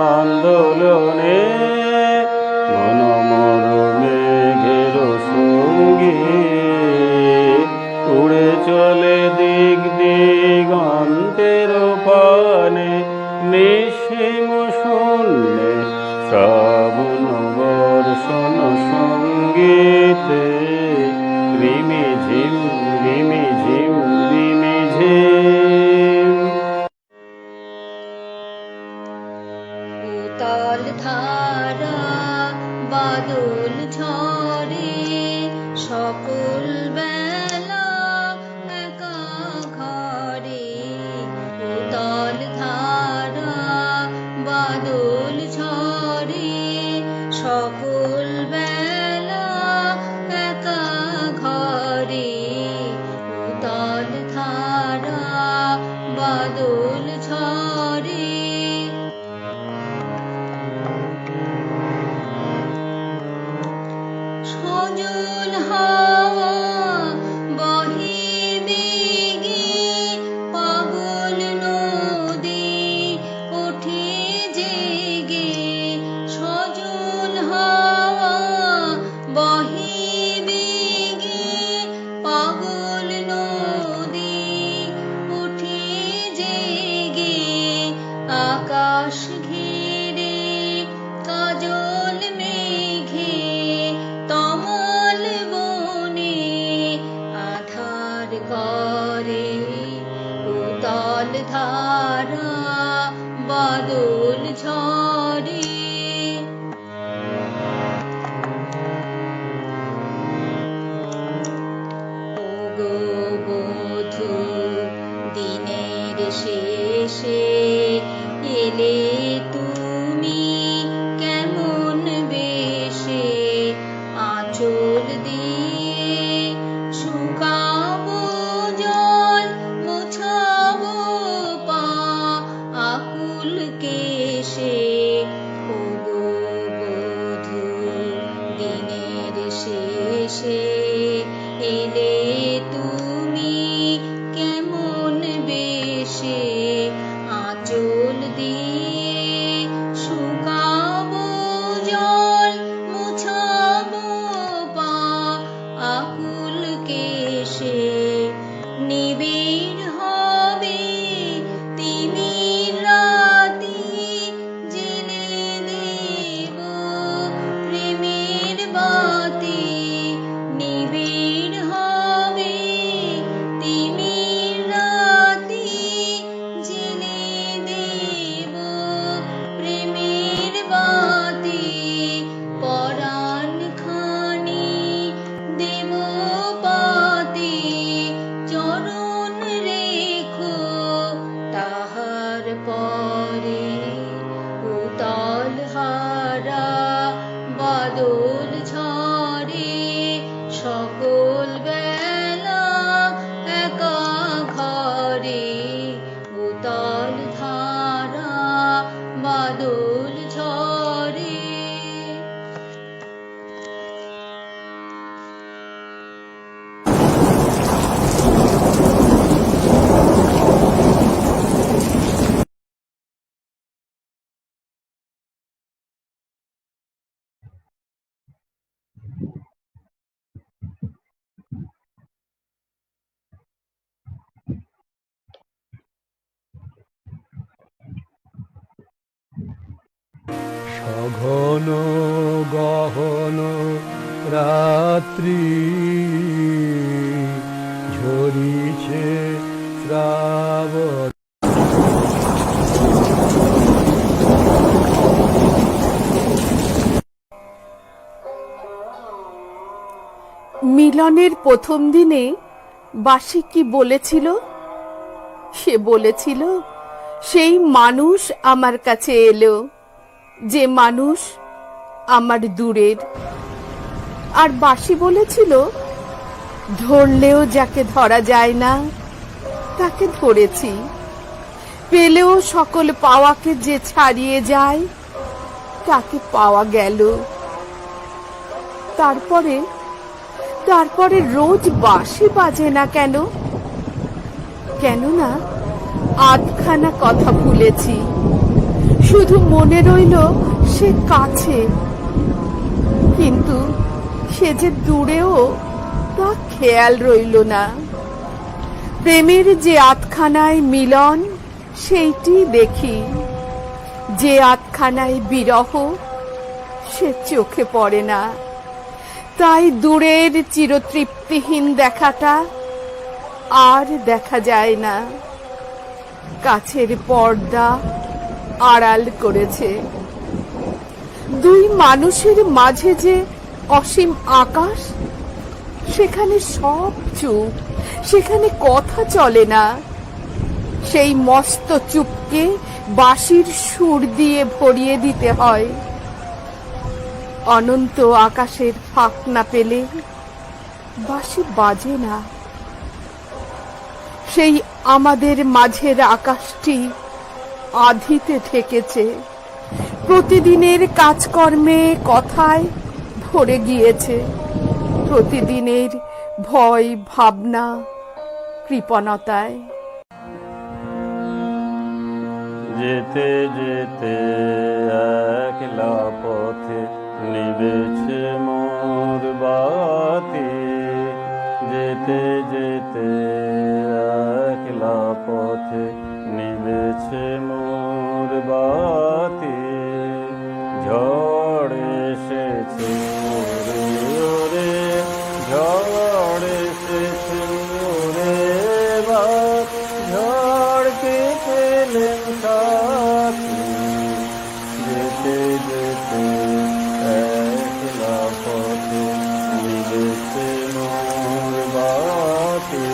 আন্দোলনে মন মোর মেঘের সঙ্গী উড়ে চলে দিক দিগন্তের পানে। নিঃসীম শূন্যে শ্রাবণ বর্ষণ সঙ্গীতে রিমি ঝিম রিমি ঝিম রিমি ঝিম। উতল ধারা বাদল ঝরে সকল বেলা একা ঘরে। উতল ধারা বাদল ঝরে সকল বেলা একা ঘরে। উতল ধারা বাদল ঝরে। সজল হাওয়া বহে বেগে পাগল নদী ওঠে জেগে। সজল হাওয়া বহে বেগে পাগল নদী ওঠে জেগে। আকাশ ঘিরে কাজল মেঘে তমাল বনে আধার করে। উতল ধারা বাদল ঝরে। ওগো বধূ দিনের শেষে এলে তুমি কেমন বেশে। আঁচল দিয়ে শুকাবো জল মোছাবো পা আকুল কেশে। ওগো বধূ দিনের শেষে এলে তুমি কেমন বেশে। আঁচল দিয়ে শুকাবো জল মোছাবো পা আকুল কেশে। নিবিড় হবে তিমির রাতি জেলে দেব প্রেমের বাতি। নিবিড় হবে তিমির রাতি জেলে দেব প্রেমের বাতি। পরাণ খানি দেব পাতি চরণ রেখো তাহার পরে। উতল হারা বাদল ঝরে সকল বেলা একা ঘরে। উতল ধারা বাদল ঝরে। সঘন গহন রাত্রি ঝরিছে শ্রাবণ। মিলনের প্রথম দিনে বাসি কি বলেছিল? সে বলেছিল সেই মানুষ আমার কাছে এলো, যে মানুষ আমার দূরের। আর বাসি বলেছিল ধরলেও যাকে ধরা যায় না তাকে ধরেছি, পেলেও সকল পাওয়াকে যে ছাড়িয়ে যায় তাকে পাওয়া গেল। তারপরে রোজ বাঁশি বাজে না কেন? কেননা আধখানা কথা ভুলেছি, শুধু মনে রইল সে কাছে, কিন্তু সে যে দূরেও তা খেয়াল রইল না। প্রেমের যে আধখানায় মিলন সেইটি দেখি, যে আধখানায় বিরহ সে চোখে পড়ে না। তাই দূরের চিরতৃপ্তিহীন দেখাটা আর দেখা যায় না, কাছের পর্দা আড়াল করেছে। দুই মানুষের মাঝে যে অসীম আকাশ, সেখানে সব চুপ, সেখানে কথা চলে না। সেই মস্ত চুপকে বাঁশির সুর দিয়ে ভরিয়ে দিতে হয়। অনন্ত আকাশের ফাঁক না পেলে বাঁশি বাজে না। সেই আমাদের মাঝের আকাশটি আধিতে ঠেকেছে, প্রতিদিনের কাজকর্মে কথায় ভরে গিয়েছে, প্রতিদিনের ভয় ভাবনা কৃপণতায়। যেতে যেতে একলা পথে নিবেছে মোর বাতি, যেতে যেতে একলা পথে নিবেছে মোর বাতি। ঝড় এসেছে ওরে ওরে, ঝড় এসেছে ওরে বাপ, ঝড়কে পেলেন সাথী। যেতে যেতে একলা পথে নিবেছে মোর বাতি।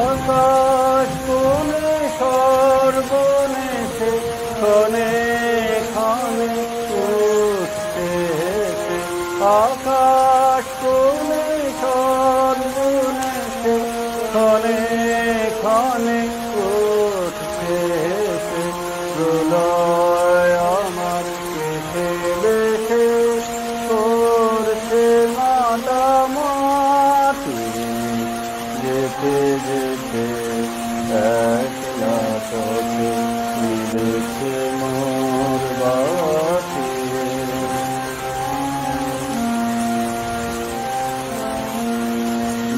আকাশ কোণে সর্বনেশে ক্ষণে ক্ষণে উঠছে হেসে, আকাশ কোণে সর্বনেশে ক্ষণে ক্ষণে উঠছে হেসে। প্রলয় আমার কেটে বেশে করছে মাতামাতি। যেতে যেতে একলা পথে নিবেছে মোর বাতি।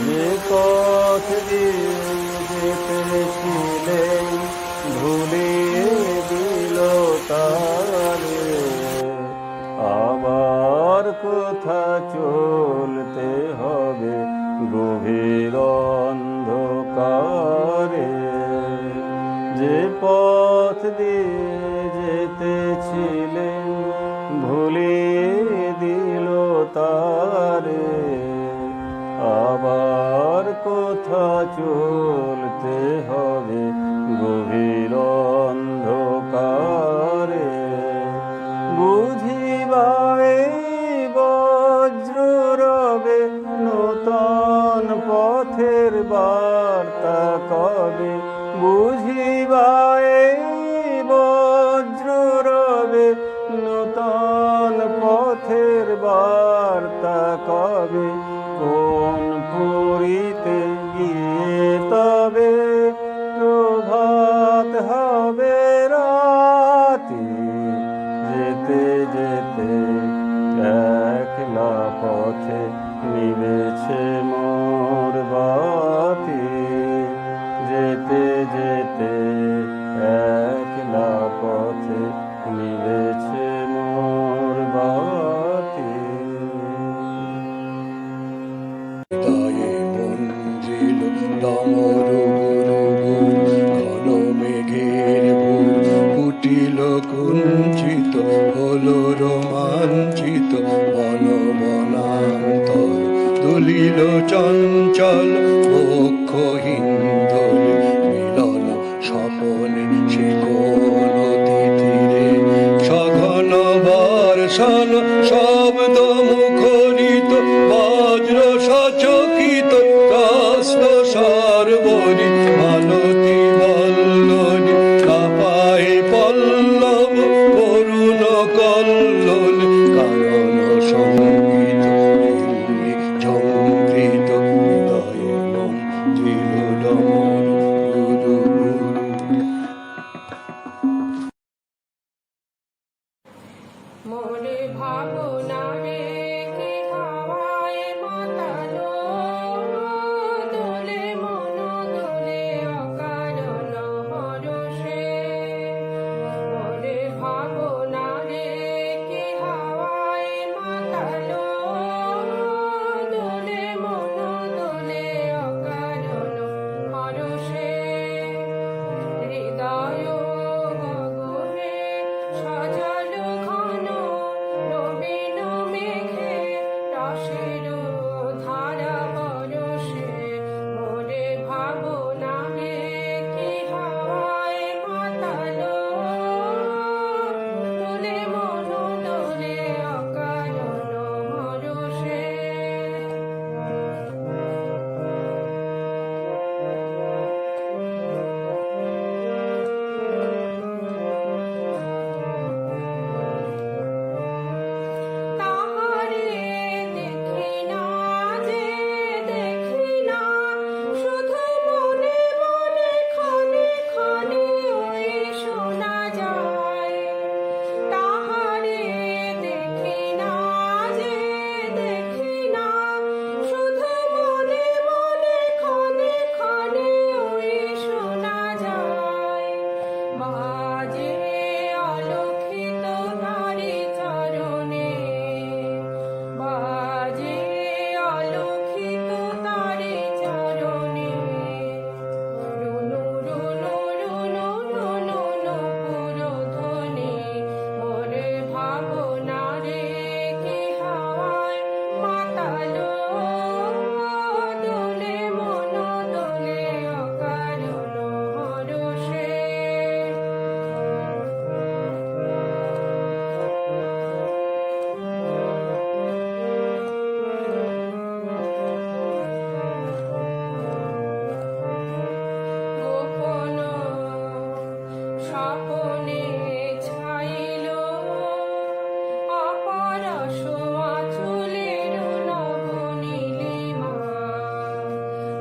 যে পথ দিয়ে যেতেছিলেন ভুলিয়ে দিল তারে, আবার কোথা চলতে হবে গভীর অন্ধকারে। যে পথ দিয়ে যেতেছিলেন ভুলিয়ে দিল তারে, আবার কোথা চলতে হবে গভীর অন্ধকারে। বুঝিবাই বজ্র রবে নূতন পথের বার্তা কবে, বুঝিবাই বজ্র রবে নূতন পথের বার্তা কবে। কোন পুরীতে গিয়ে তবে প্রভাত হবে রাতি। যেতে যেতে একলা পথে নিবেছে মোর বাতি। যেতে যেতে একলা পথে নিবেছে মোর বাতি। হৃদয়ে মঞ্জিল ডমরু গুরু ঘন মেঘের ভুল ফুটিল কুঞ্চিত হলো সলিল চঞ্চল বক্ষ হিন্দোলে মিলন স্বপনে সে কোন তিথিরে সঘন বর্ষণ শব্দ মুখরিত বজ্র সচকিত কষ্ট সর্বরি মালতী বল্লনি কাপায় পল্লব করুণ কল্লোল কারণ সঙ্গীত দিল্লি ঝঙ্কৃত হৃদয়ে মন জিল গুরু গুরু। মোরে ভাবনা রে কি হাওয়ায় মাতালো দোলে মন দোলে অকারণ হরষে মোরে ভাবনা রে কি হাওয়ায় মাতালো দোলে মন দোলে অকারণ হরষে হৃদয় গগনে সজল ঘন নবীন মেঘে রসের ধারা বরষে মোরে ভাবনা রে কি হাওয়ায় মাতালো দোলে মন দোলে অকারণ হরষে তাহারে দেখি না যে দেখি না শুধু মনে মনে ক্ষণে ক্ষণে ওই শোনা যায় তাহারে দেখি না যে দেখি না শুধু মনে মনে ক্ষণে ক্ষণে ওই শোনা যায় বাজে অলক্ষিত নারী চরণে বাজে অলক্ষিত তারি চরণে রুনু রুনু রুনু রুনু পুরধ্বনি মোরে ভাবনা রে কি হাওয়ায় মাতালো দোলে মন দোলে অকারণ হরষে গোপন স্বপনে ছাইল অপরশ আঁচলের নবনীলিমা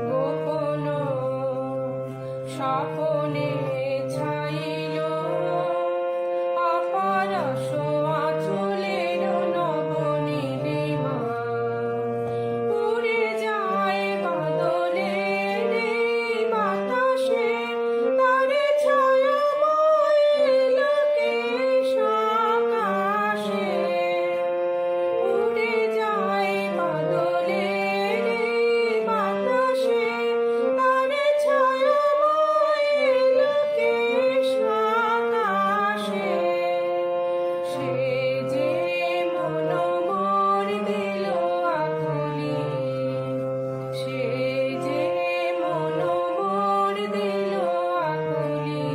গোপন স্বপনে ছাইল অপরশ আঁচলের নবনীলিমা উড়ে যায় বাদলের বাতাসে তারে ছায়াময় লোকেশ আকাশে উড়ে যায় বাদলের বাতাসে তারে ছায়াময় লোকেশ আকাশে সে যে মন মোর দিল আকুলি সে যে মন মোর দিল আকুলি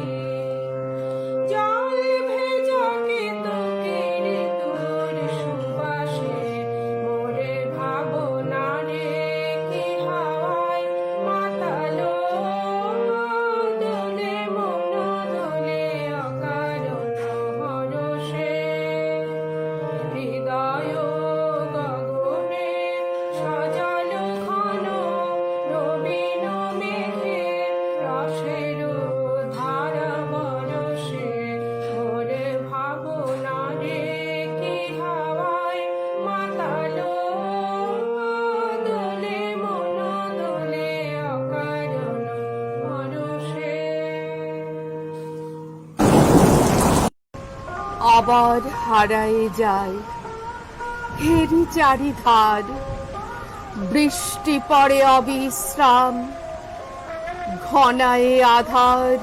জল ভেজা কেতকীর তোর সুবাসে মোরে ভাবনা রে কি হাওয়ায় মাতালো দোলে মন দোলে অকারণ হরষে হৃদয় গগনে সজল ঘন নবীন মেঘে রসের ধারা বরষে মোরে ভাবনা রে কি হাওয়ায় মাতালো দোলে মন দোলে অকারণ হরষে আবার হারায় যায় হেরি চারিধার বৃষ্টি পড়ে অবিশ্রাম ঘনায়ে আধার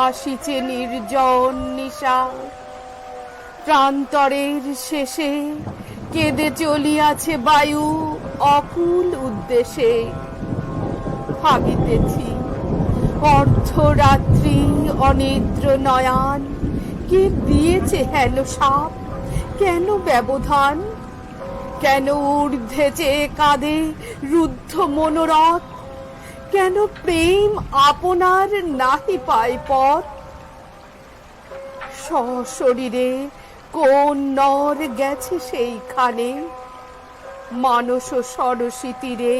আসিছে নির্জন নিশা প্রান্তরের শেষে কেঁদে চলিয়াছে বায়ু অকুল উদ্দেশ্যে ভাবিতেছি। অর্ধরাত্রি অনিদ্র নয়ন, কে দিয়েছে হেন সাপ, কেন ব্যবধান, কেন ঊর্ধ্বে চেয়ে কাঁদে রুদ্ধ মনোরথ, কেন প্রেম আপনার নাহি পায় পথ। সশরীরে কোন নর গেছে সেইখানে, মানস সরসী তীরে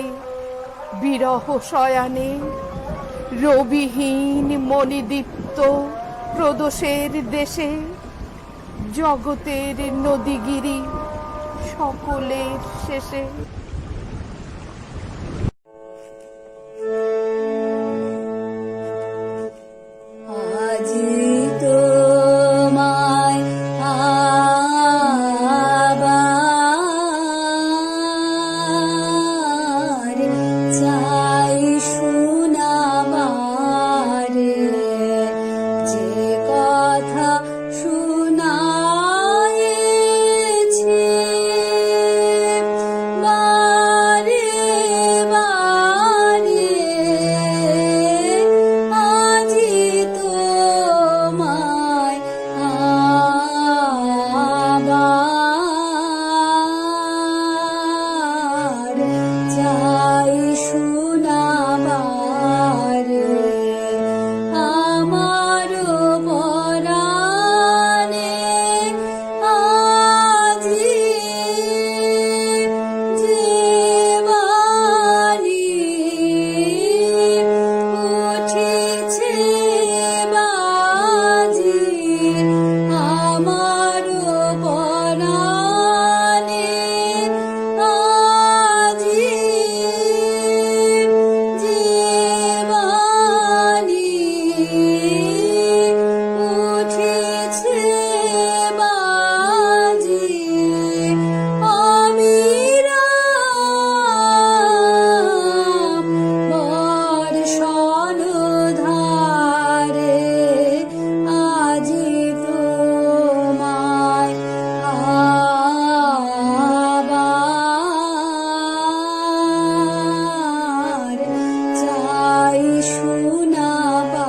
বিরহ শয়ানে। রবিহীন মণিদীপ্ত প্রদোষের দেশে, জগতের নদীগিরি সকলের শেষে। আজি তোমায় আবার চাই শোনাবার, যে কথা শুনায়েছি বারে বারে। আজি তোমায় আবার চাই শোনাবার, আমার পরাণে আজি যে বাণী উঠেছে বাজি, আমার পরাণে আজি যে বাণী উঠেছে বাজি। আমি রাম বর্ষণ ধারে আজি তোমায় আবার চাই শোনাবার।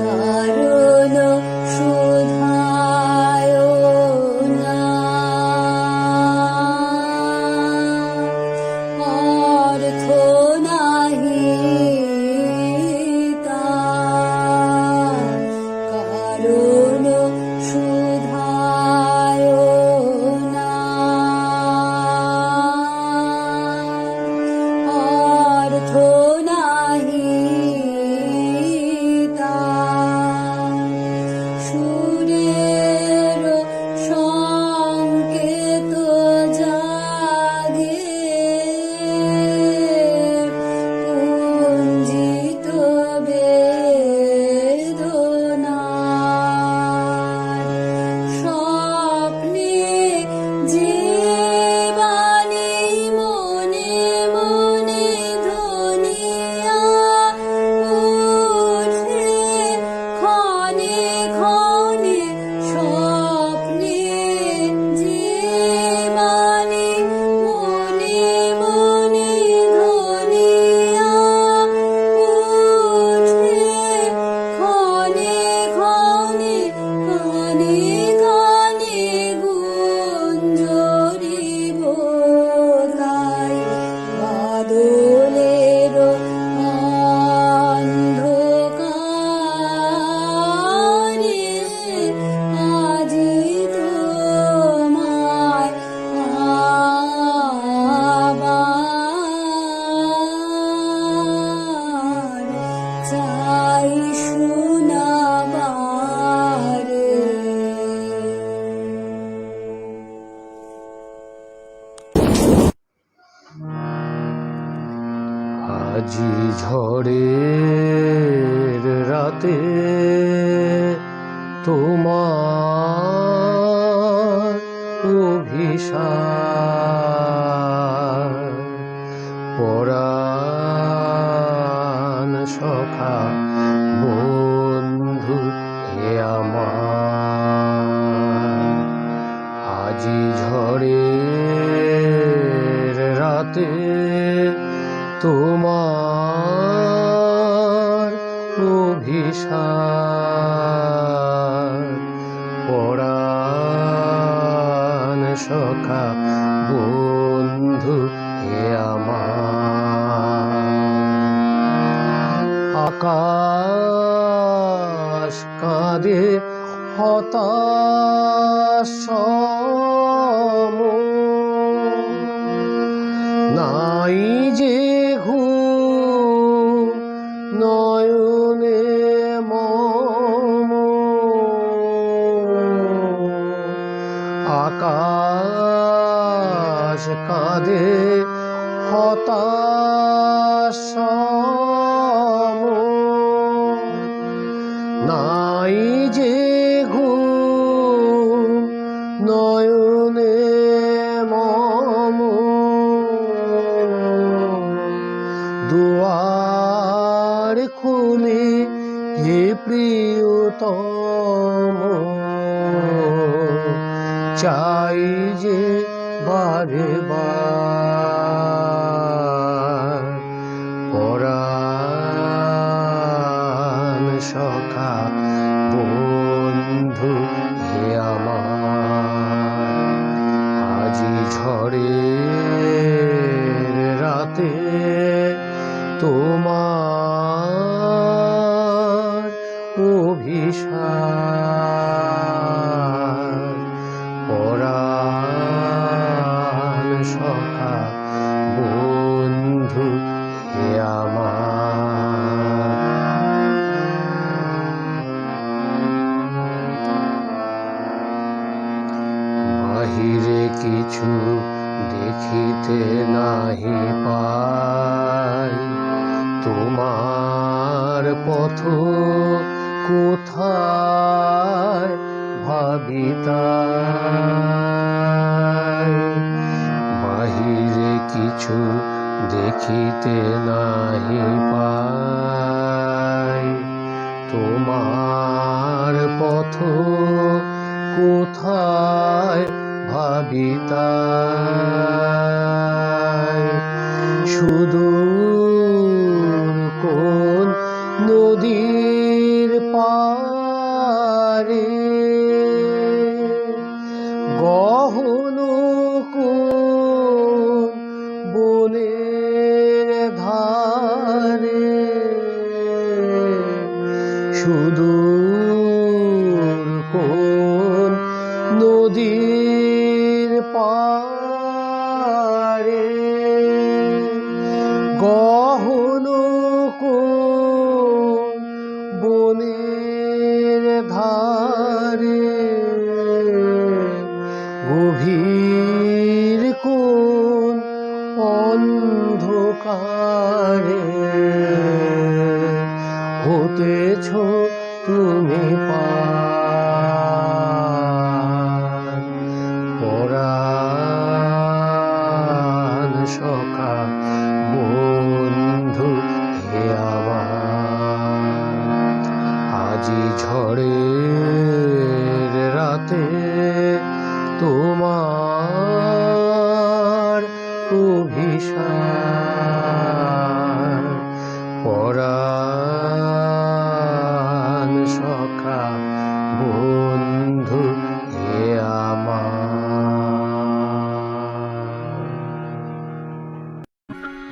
কারণ শুধায় না, অর্থ নাহি তার। কারণ শুধায় না, অর্থ নাহি তার। সুরের সংকেত জাগে কুঞ্জিত বেদনার। স্বপ্নে যে বাণী মনে মনে ধ্বনিয়া উঠে ক্ষণে ক্ষণে। স্বপ্নে যে বাণী মনে মনে ধ্বনিয়া উঠে ক্ষণে ক্ষণে। ক্ষণে ক্ষণে গুঞ্জরিব তাই বাদলের অন্ধকারে। আজি তোমায় আবার চাই শোনাবার। আজি ঝড়ের রাতে তোমার অভিশাপ, পরাণ সখা বন্ধু হে আমার। আজি ঝড়ের রাতে তোমার অভিসার পরাণ সখা বন্ধু হে আমার আকাশ কাঁদে হতাশ সম নাই যে ঘুম নয়নে মম আকাশ কাঁদে হতাশ সম নাই যে ঘুম নয়নে মম দুয়ার খুলে হে প্রিয়তম চাই যে বারে বার পরাণ সখা বন্ধু হে আমার আজি ঝড়ের রাতে তোমার অভিসার পরাণ সখা বন্ধু হে আমার বাহিরে কিছু দেখিতে নাহি পাই তোমার পথ কোথায় ভাবিতাই বাহিরে কিছু দেখিতে নাহি পাই তোমার পথ কোথায় ভাবিতাই সুদূর কোন নদীর পারে গহন কোন বনের ধারে সুদূর কোন নদীর পারে গহন কোন বনের ধারে গভীর কোন অন্ধকারে হতেছ তুমি পার পরাণ সখা বন্ধু হে আমার আজি ঝড়ের রাতে তোমার অভিসার পরাণ সখা বন্ধু হে আমার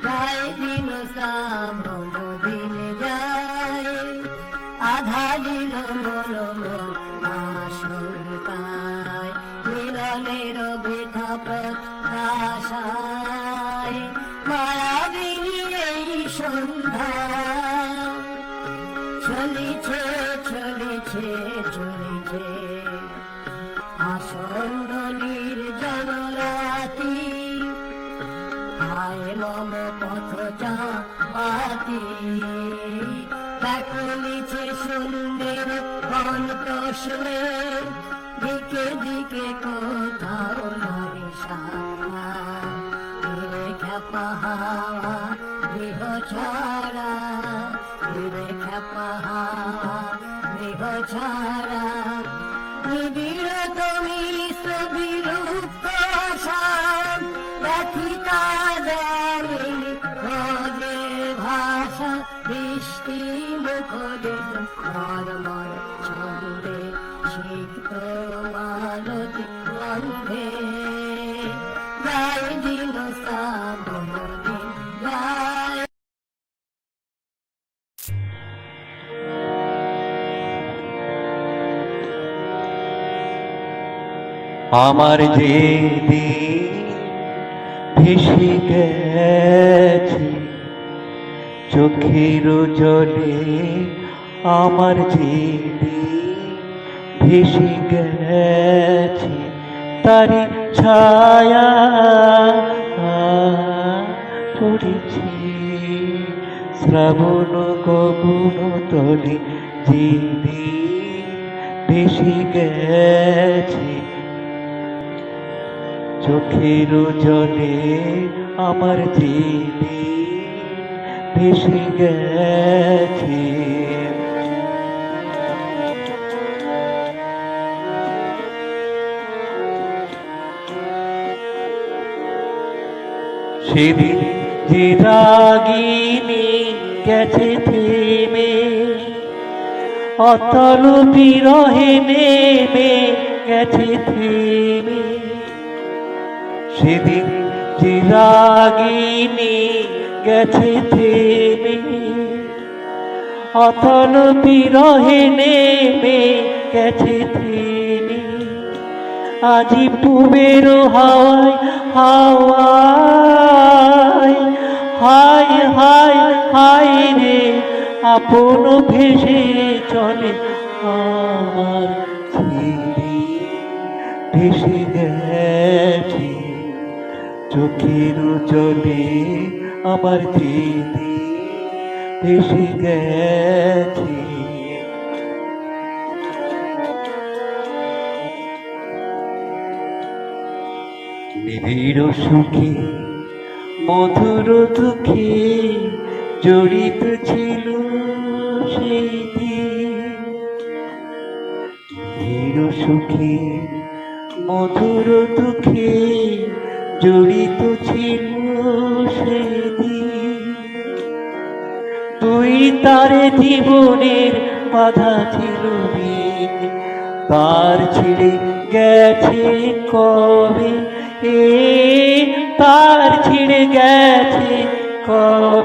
যায় দিন শ্রাবণ দিন যায় আধা দিন মরম আসল পায় মিলনের বৃথা প্রত্যাশায় মায়াবিনী এই সন্ধ্যা চলিছে চলিছে চলিছে আসন্ন নির্জন রাতি হায় মম পথ চাপাতি দেখলিছে সুন্দর কণ্ঠস্বরে দিকে দিকে কোথাও নরিশানা খ্যাপা হাওয়া দেহ ছাড়া খ্যাপা হাওয়া দেহ ছাড়া নিবিড় তুমি সবিরূপ বন্ধে গায়ে দিল শ্রাবণ গায়ে আমার যে দিন ভেসে গেছে চোখের জলে, আমার যে দিন ভেসে গেছে তারি ছায়া পড়েছে শ্রাবণ গগন তলে, যে দিন ভেসে গেছে চোখের জলে, আমার যে দিন ভেসে গেছে। সেদিন যে রাগিনী গেছে থেমে, অতল বিরহে নেমে গেছে থেমে, সেদিন যে রাগিনী গেছে থেমে, অতল বিরহে নেমে গেছে থেমে, আজি পুবের হাওয়ায় হাওয়ায় হায় হায় হায় রে, আপন ভেসে চলে আমার ছেড়ে ভেসে গেছে চোখের জলে, আমার দিদি ভেসে গেছে। নিবিড় সুখে মধুর দুঃখে জড়িত ছিল সেই দিন, নিবিড় সুখে মধুর দুঃখে জড়িত ছিল সেদিন, তুই তার জীবনের বাধা ছিল দিন, তার ছিঁড়ে গেছে কবে, তার ছিঁড়ে গেছে কবে।